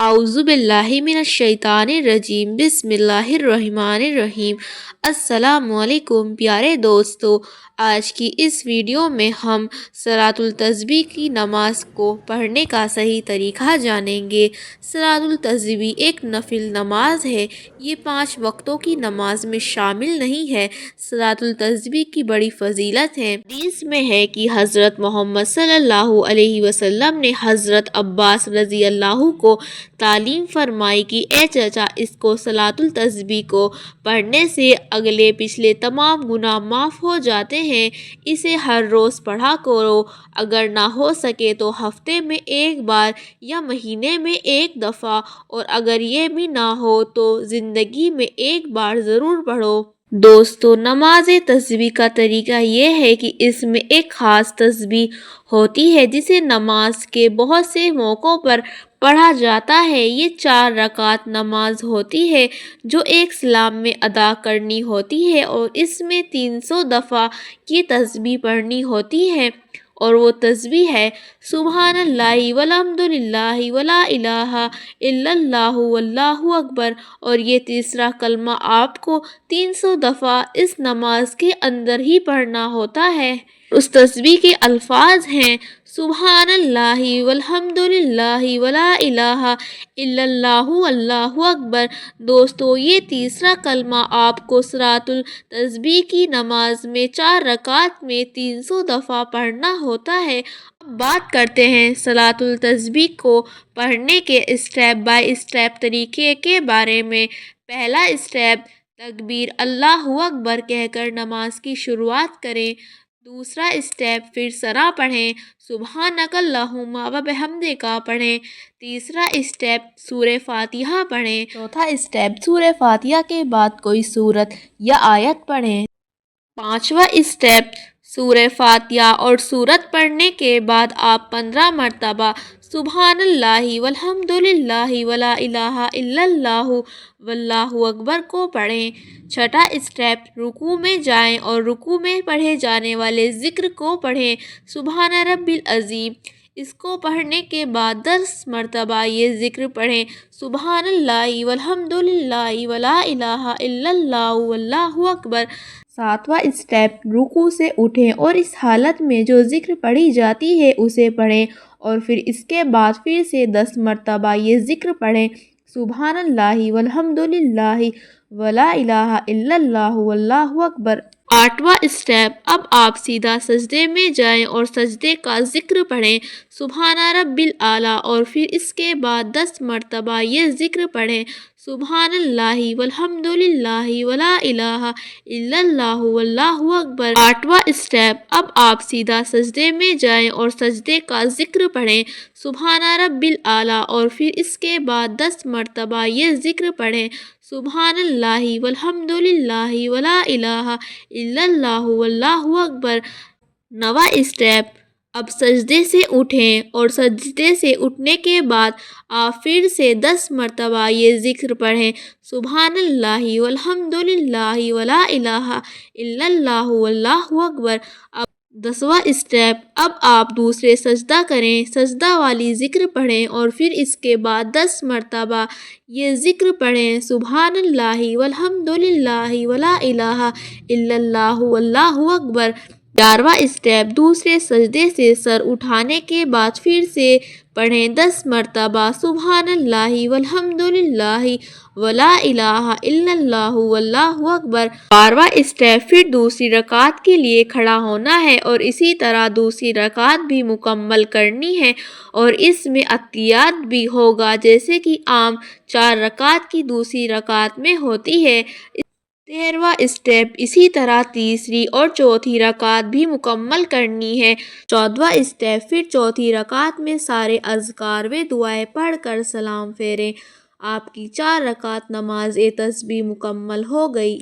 आऊज़ु बिल्लाहि मिनश शैतानिर रजीम बिस्मिल्लाहिर रहमानिर रहीम। अस्सलामु अलैकुम प्यारे दोस्तों, आज की इस वीडियो में हम सलातुल तस्बीह की नमाज को पढ़ने का सही तरीका जानेंगे। सलातुल तस्बीह एक नफिल नमाज है, ये 5 वक्तों की नमाज में शामिल नहीं है। सलातुल तस्बीह की बड़ी फजीलत है। हदीस में है कि हज़रत मोहम्मद सल्लल्लाहु अलैहि वसल्लम ने हज़रत अब्बास रज़ी अल्लाह को तालीम फरमाई कि ए चचा, इसको सलातुल तस्बीह को पढ़ने से अगले पिछले तमाम गुनाह माफ़ हो जाते हैं। इसे हर रोज़ पढ़ा करो, अगर ना हो सके तो हफ्ते में एक बार या महीने में एक दफ़ा, और अगर ये भी ना हो तो ज़िंदगी में एक बार ज़रूर पढ़ो। दोस्तों, नमाज तस्बीह का तरीका ये है कि इसमें एक ख़ास तस्बीह होती है जिसे नमाज के बहुत से मौक़ों पर पढ़ा जाता है। ये 4 रकात नमाज होती है जो एक सलाम में अदा करनी होती है, और इसमें 300 दफ़ा की तस्बीह पढ़नी होती है, और वो तस्बीह है सुबहानल्लाहि वल्हम्दुलिल्लाहि वला इलाहा इल्लल्लाहु वल्लाहु अकबर। और ये तीसरा कलमा आपको 300 दफ़ा इस नमाज के अंदर ही पढ़ना होता है। उस तस्बीह के अल्फाज हैं सुबहानल्लाहि वल्हम्दुलिल्लाहि वला इलाहा इल्लल्लाहु अल्लाहु अकबर। दोस्तों, ये तीसरा कलमा आपको सलातुल तस्बीह की नमाज में 4 रकात में 300 दफ़ा पढ़ना होता है। अब बात करते हैं सलातुल तस्बीह को पढ़ने के स्टेप बाय स्टेप तरीके के बारे में। पहला स्टेप, तकबीर अल्लाहु अकबर कहकर नमाज की शुरुआत करें। दूसरा स्टेप, फिर सरा पढ़ें, सुबहानकल्लाहुम्मा व बिहम्दिका पढ़ें। तीसरा स्टेप, सूरे फातिहा पढ़ें। चौथा स्टेप, सूरे फातिहा के बाद कोई सूरत या आयत पढ़ें। पांचवा स्टेप, सूरे फातिहा और सूरत पढ़ने के बाद आप 15 मरतबा सुबहानल्लाहि वल्हम्दुलिल्लाहि वला इलाहा इल्लल्लाहु वल्लाहु अकबर को पढ़ें। छठा स्टेप, रुकू में जाएं और रुकू में पढ़े जाने वाले ज़िक्र को पढ़ें, सुबहान रब्बिल अज़ीम। इसको पढ़ने के बाद 10 मरतबा ये ज़िक्र पढ़ें, सुबहानल्लाहि वल्हम्दुलिल्लाहि वला इलाहा इल्लल्लाहु वल्लाहु अकबर। सातवां स्टेप, रुकू से उठें और इस हालत में जो ज़िक्र पढ़ी जाती है उसे पढ़ें, और फिर इसके बाद फिर से 10 मरतबा ये ज़िक्र पढ़ें, सुबहानल्लाहि वल्हम्दुलिल्लाहि वला इलाहा इल्लल्लाहु वल्लाहु अकबर। आठवां स्टेप, अब आप सीधा सजदे में जाएं और सजदे का ज़िक्र पढ़ें, सुबहाना रब्बिल आला, और फिर इसके बाद 10 मरतबा ये ज़िक्र पढ़ें, सुबहानल्लाहि वल्हम्दुलिल्लाहि वला इलाहा इल्लल्लाहु वल्लाहु अकबर। आठवां स्टेप, अब आप सीधा सजदे में जाएं और सजदे का ज़िक्र पढ़ें, सुबहाना रब्बिल आला, और फिर इसके बाद 10 मरतबा ये ज़िक्र पढ़ें, सुबहानल्लाहि वल्हम्दुलिल्लाहि वला इलाहा इल्लल्लाहु वल्लाहु अकबर। नवा स्टेप, अब सजदे से उठें और सजदे से उठने के बाद आप फिर से 10 मरतबा ये ज़िक्र पढ़ें, सुबहानल्लाहि वल्हम्दुलिल्लाहि वला इलाहा इल्लल्लाहु वल्लाहु अकबर। अब 10वां स्टेप, अब आप दूसरे सजदा करें, सजदा वाली ज़िक्र पढ़ें, और फिर इसके बाद 10 मरतबा ये ज़िक्र पढ़ें, सुबहानल्लाहि वल्हम्दुलिल्लाहि वला इलाहा इल्लल्लाहु वल्लाहु अकबर। 11वां स्टेप, दूसरे सजदे से सर उठाने के बाद फिर से पढ़ें 10 मरतबा सुबहानल्लाहि वल्हम्दुलिल्लाहि वला इलाहा इल्लल्लाहु वल्लाहु अकबर। 12वां स्टेप, फिर दूसरी रकात के लिए खड़ा होना है और इसी तरह दूसरी रकात भी मुकम्मल करनी है, और इसमें अतियात भी होगा जैसे कि आम 4 रकात की दूसरी रकात में होती है। 13वां स्टेप, इसी तरह तीसरी और चौथी रकात भी मुकम्मल करनी है। 14वां स्टेप, फिर चौथी रकात में सारे अज़कार व दुआएं पढ़कर सलाम फेरें। आपकी 4 रकात नमाज तस्बीह मुकम्मल हो गई।